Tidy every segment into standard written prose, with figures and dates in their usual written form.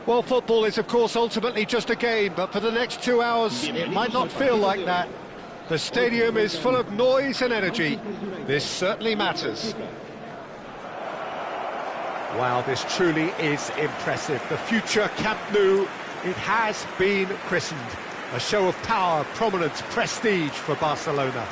Well, football is, of course, ultimately just a game, but for the next 2 hours, it might not feel like that. The stadium is full of noise and energy. This certainly matters. Wow, this truly is impressive. The future Camp Nou, it has been christened. A show of power, prominence, prestige for Barcelona.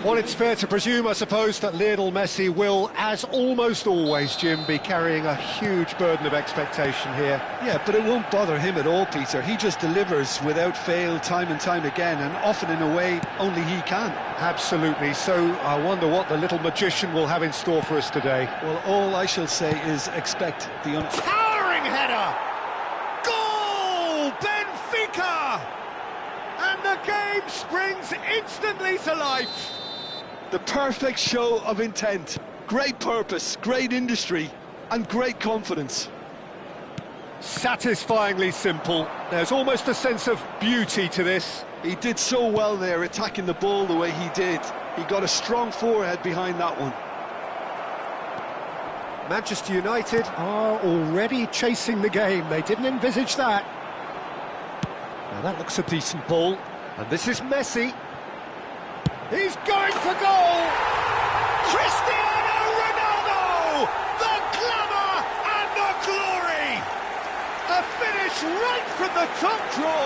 Well, it's fair to presume, I suppose, that Lionel Messi will, as almost always, Jim, be carrying a huge burden of expectation here. Yeah, but it won't bother him at all, Peter. He just delivers without fail time and time again, and often in a way only he can. Absolutely. So I wonder what the little magician will have in store for us today. Well, all I shall say is expect the towering header! Goal! Benfica! And the game springs instantly to life. The perfect show of intent. Great purpose, great industry, and great confidence. Satisfyingly simple. There's almost a sense of beauty to this. He did so well there, attacking the ball the way he did. He got a strong forehead behind that one. Manchester United are already chasing the game. They didn't envisage that. Now that looks a decent ball, and this is Messi. He's going for goal! Cristiano Ronaldo! The glamour and the glory! A finish right from the top draw.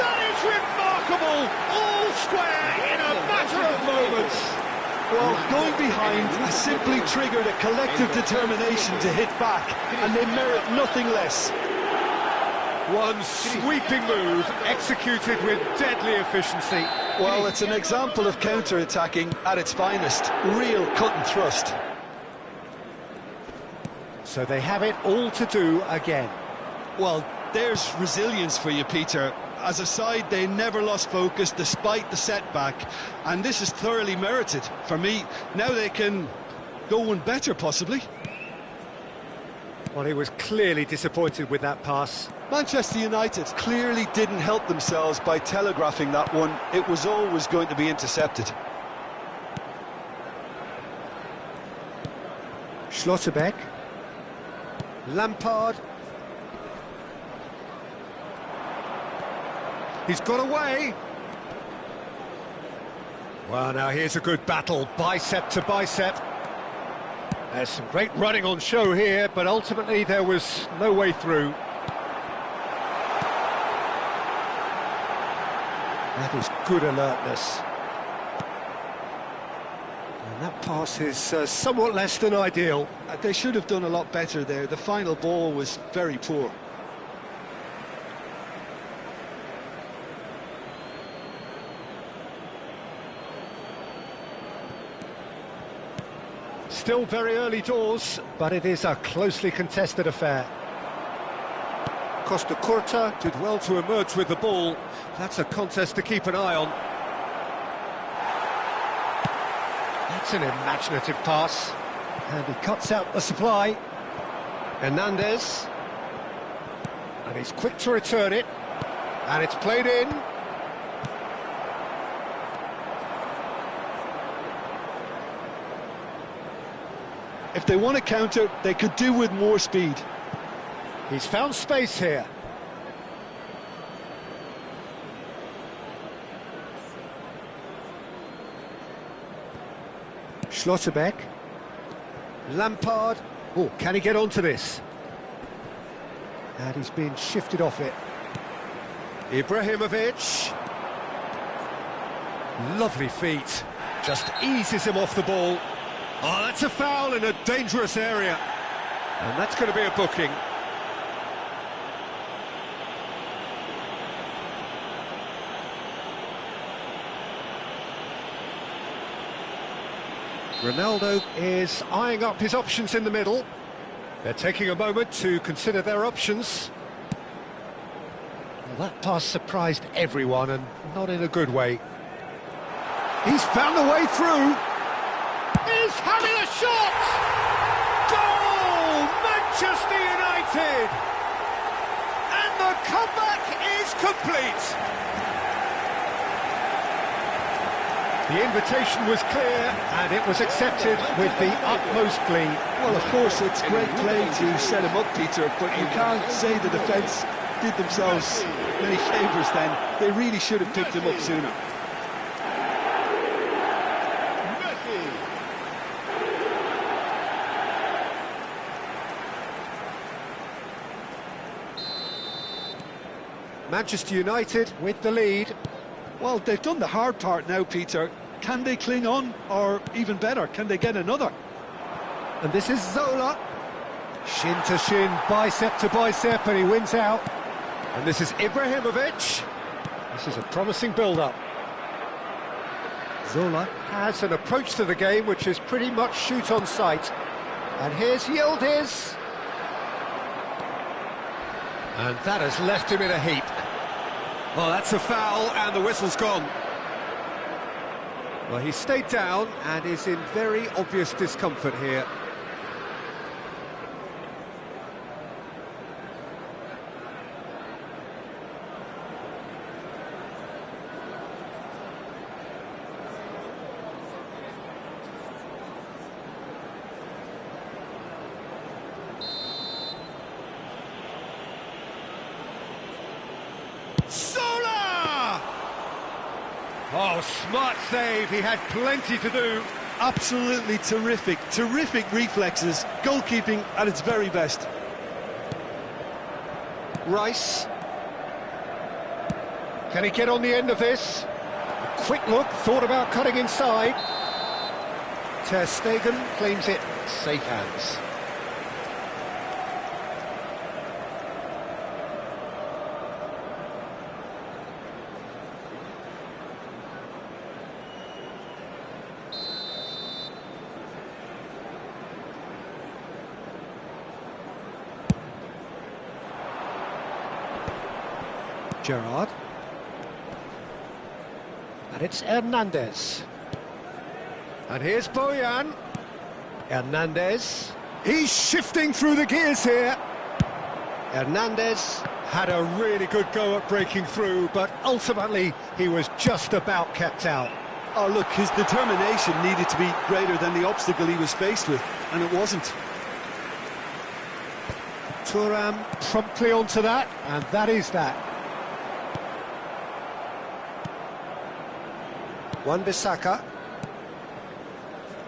That is remarkable, all square in a matter of moments. Well, going behind has simply triggered a collective determination to hit back, and they merit nothing less. One sweeping move, executed with deadly efficiency. Well, it's an example of counter-attacking at its finest. Real cut and thrust. So they have it all to do again. Well, there's resilience for you, Peter. As a side, they never lost focus despite the setback. And this is thoroughly merited. For me, now they can go one better, possibly. Well, he was clearly disappointed with that pass. Manchester United clearly didn't help themselves by telegraphing that one. It was always going to be intercepted. Schlotterbeck. Lampard. He's got away. Well, now here's a good battle, bicep to bicep. There's some great running on show here, but ultimately there was no way through. That is good alertness. And that pass is somewhat less than ideal. They should have done a lot better there. The final ball was very poor. Still very early doors, but it is a closely contested affair. Costa Curta did well to emerge with the ball. That's a contest to keep an eye on. That's an imaginative pass. And he cuts out the supply. Hernandez. And he's quick to return it. And it's played in. If they want to counter, they could do with more speed. He's found space here. Schlotterbeck. Lampard. Oh, can he get onto this? And he's been shifted off it. Ibrahimovic. Lovely feet. Just eases him off the ball. Oh, that's a foul in a dangerous area. And that's going to be a booking. Ronaldo is eyeing up his options in the middle. They're taking a moment to consider their options. Well, that pass surprised everyone, and not in a good way. He's found a way through. He's having a shot! Goal! Manchester United! And the comeback is complete. The invitation was clear, and it was accepted with the utmost glee. Well, of course, it's great play to set him up, Peter, but you can't say the defence did themselves many favours then. They really should have picked him up sooner. Manchester United with the lead. Well, they've done the hard part now, Peter. Can they cling on, or even better, can they get another? And this is Zola. Shin to shin, bicep to bicep, and he wins out. And this is Ibrahimovic. This is a promising build-up. Zola has an approach to the game which is pretty much shoot on sight. And here's Yildiz. And that has left him in a heap. Oh, that's a foul, and the whistle's gone. Well, he stayed down and is in very obvious discomfort here. Oh, smart save, he had plenty to do. Absolutely terrific, terrific reflexes, goalkeeping at its very best. Rice. Can he get on the end of this? A quick look, thought about cutting inside. Ter Stegen claims it, safe hands. Gerrard. And it's Hernandez. And here's Boyan. Hernandez. He's shifting through the gears here. Hernandez had a really good go at breaking through, but ultimately he was just about kept out. Oh, look, his determination needed to be greater than the obstacle he was faced with, and it wasn't. Thuram promptly onto that, and that is that. Wan-Bissaka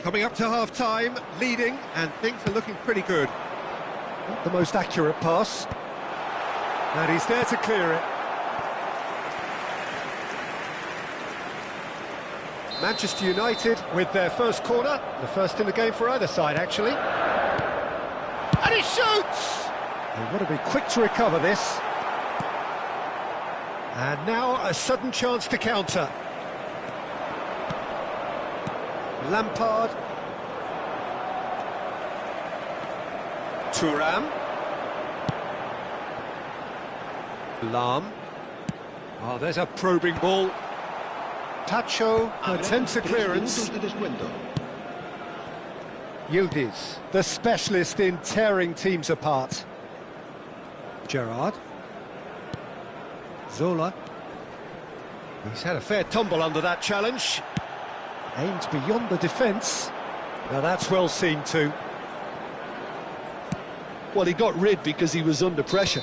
coming up to half-time, leading, and things are looking pretty good. Not the most accurate pass, and he's there to clear it. Manchester United with their first corner, the first in the game for either side, actually. And he shoots! They've got to be quick to recover this. And now a sudden chance to counter. Lampard. Thuram. Lahm. Oh, there's a probing ball. Tacho attempts a clearance. Yildiz, the specialist in tearing teams apart. Gerrard. Zola. He's had a fair tumble under that challenge. Aimed beyond the defence. Now that's well seen too. Well, he got rid because he was under pressure.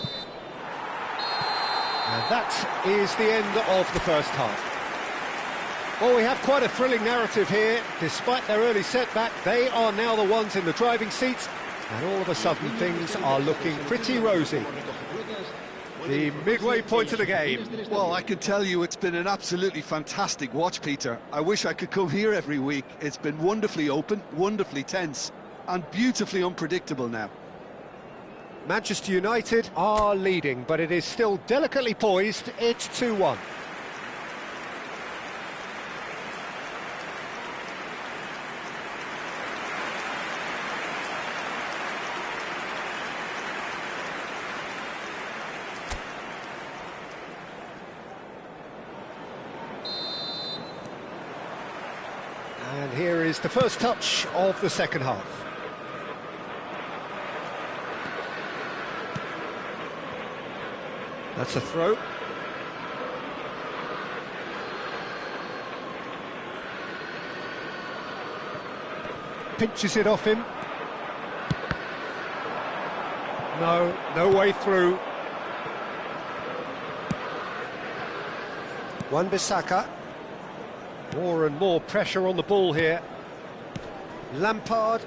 And that is the end of the first half. Well, we have quite a thrilling narrative here. Despite their early setback, they are now the ones in the driving seat, and all of a sudden things are looking pretty rosy. The midway point of the game. Well, I can tell you it's been an absolutely fantastic watch, Peter. I wish I could come here every week. It's been wonderfully open, wonderfully tense, and beautifully unpredictable now. Manchester United are leading, but it is still delicately poised. It's 2-1. And here is the first touch of the second half. That's a throw. pinches it off him. No way through. Wan-Bissaka. More and more pressure on the ball here. Lampard.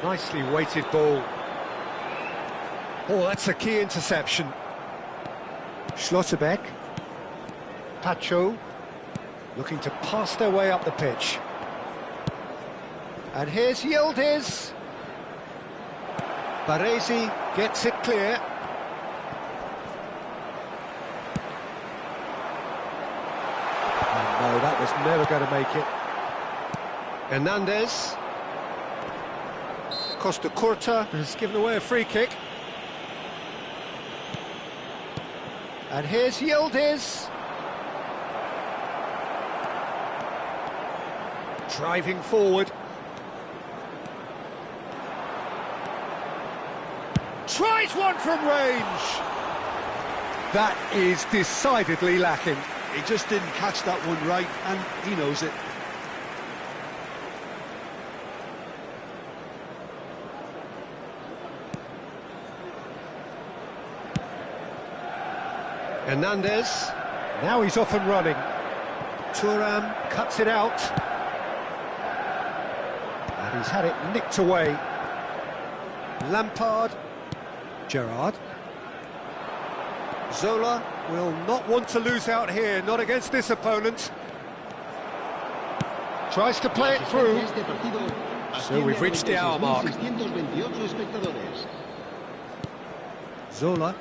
Nicely weighted ball. Oh, that's a key interception. Schlotterbeck. Pacho. Looking to pass their way up the pitch. And here's Yildiz. Baresi gets it clear. And no, that was never going to make it. Hernandez. Costa Curta has given away a free kick. And here's Yildiz. Driving forward. Tries one from range. That is decidedly lacking. He just didn't catch that one right, and he knows it. Hernandez. Now he's off and running. Thuram cuts it out. And he's had it nicked away. Lampard. Gerrard. Zola will not want to lose out here, not against this opponent. Tries to play it through. So we've reached the hour mark. Zola.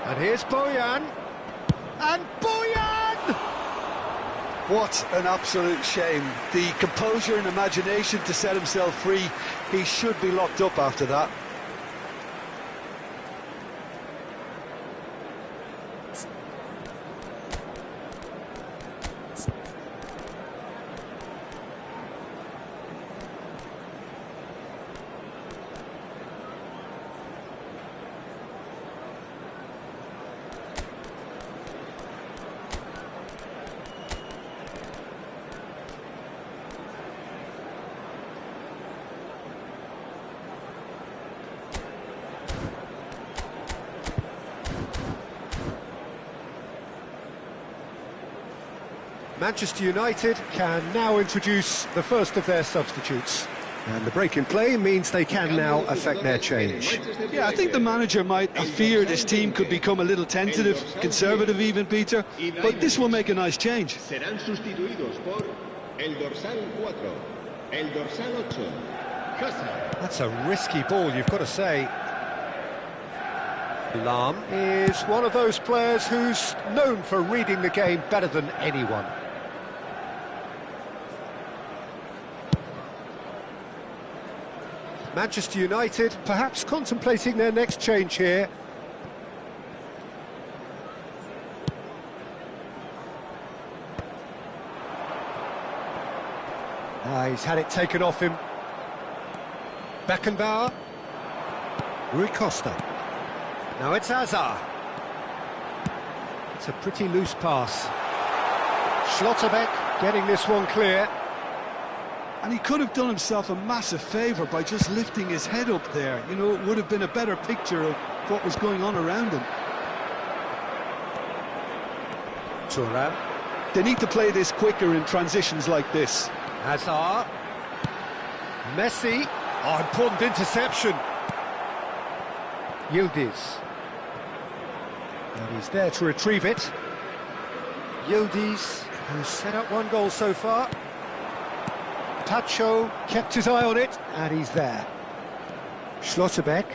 And here's Boyan. And Boyan! What an absolute shame. The composure and imagination to set himself free. He should be locked up after that. Manchester United can now introduce the first of their substitutes. And the break in play means they can now affect their change. Yeah, I think the manager might have feared his team could become a little tentative, conservative even, Peter, but this will make a nice change. Serán sustituidos por el dorsal 4, el dorsal 8, Hazard. That's a risky ball, you've got to say. Lahm is one of those players who's known for reading the game better than anyone. Manchester United perhaps contemplating their next change here. He's had it taken off him. Beckenbauer. Rui Costa. Now it's Hazard. It's a pretty loose pass. Schlotterbeck getting this one clear. And he could have done himself a massive favour by just lifting his head up there. You know, it would have been a better picture of what was going on around him. Thuram. They need to play this quicker in transitions like this. Hazard. Messi. Oh, important interception. Yildiz. And he's there to retrieve it. Yildiz, who's set up one goal so far. Pacho kept his eye on it, and he's there. Schlotterbeck.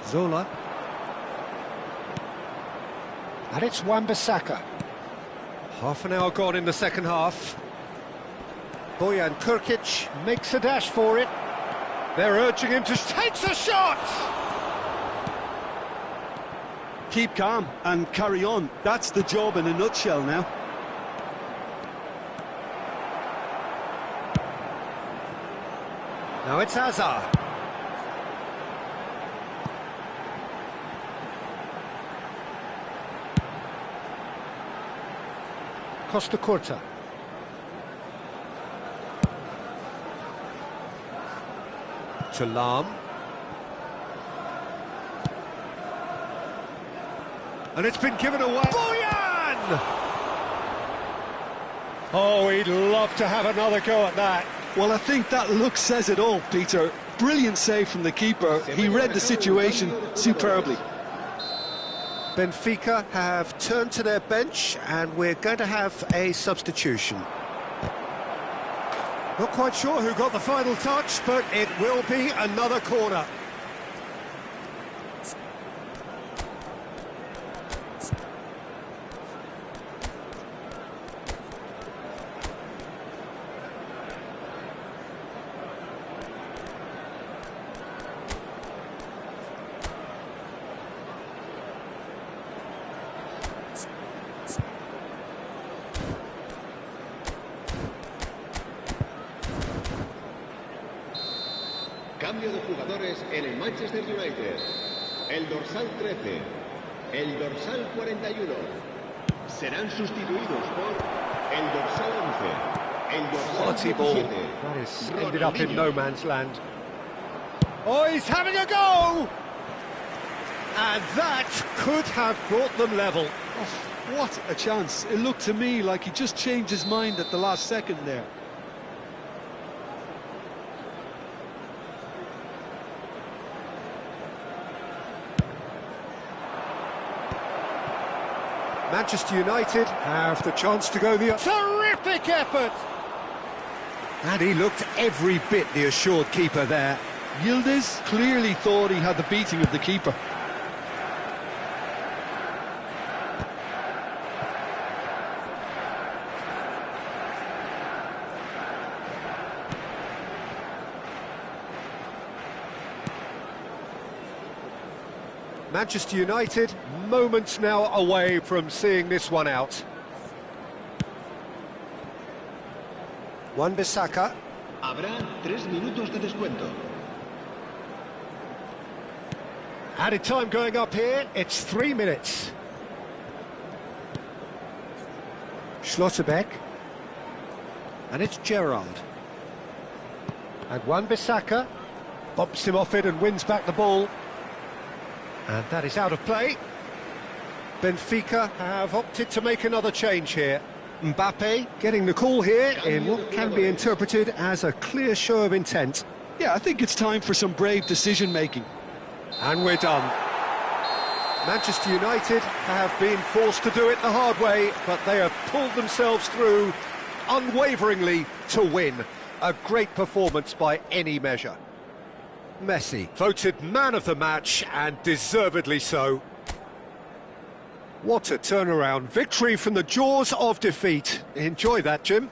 Zola. And it's Wan-Bissaka. Half an hour gone in the second half. Bojan Krkic makes a dash for it. They're urging him to take a shot! Keep calm and carry on. That's the job in a nutshell now. Now it's Hazard. Costa Curta. To Lam. And it's been given away. Boyan! Oh, he'd love to have another go at that. Well, I think that look says it all, Peter. Brilliant save from the keeper. He read the situation superbly. Benfica have turned to their bench and we're going to have a substitution. Not quite sure who got the final touch, but it will be another corner. Cambio de jugadores en el Manchester United. El dorsal 13, el dorsal 41. Serán sustituidos por el dorsal 11, el dorsal Quality ball. 17. That is ended up in no man's land. Oh, he's having a go! And that could have brought them level. Oh, what a chance. It looked to me like he just changed his mind at the last second there. Manchester United have the chance to go the... Terrific effort! And he looked every bit the assured keeper there. Yildiz clearly thought he had the beating of the keeper. Manchester United, moments now away from seeing this one out. Wan-Bissaka. Habrá 3 minutos de descuento. Added time going up here, it's 3 minutes. Schlotterbeck. And it's Gerrard. And Wan-Bissaka bumps him off it and wins back the ball. And that is out of play. Benfica have opted to make another change here. Mbappe getting the call here in what can be interpreted as a clear show of intent. Yeah, I think it's time for some brave decision-making. And we're done. Manchester United have been forced to do it the hard way, but they have pulled themselves through unwaveringly to win. A great performance by any measure. Messi voted man of the match, and deservedly so. What a turnaround. Victory from the jaws of defeat. Enjoy that, Jim.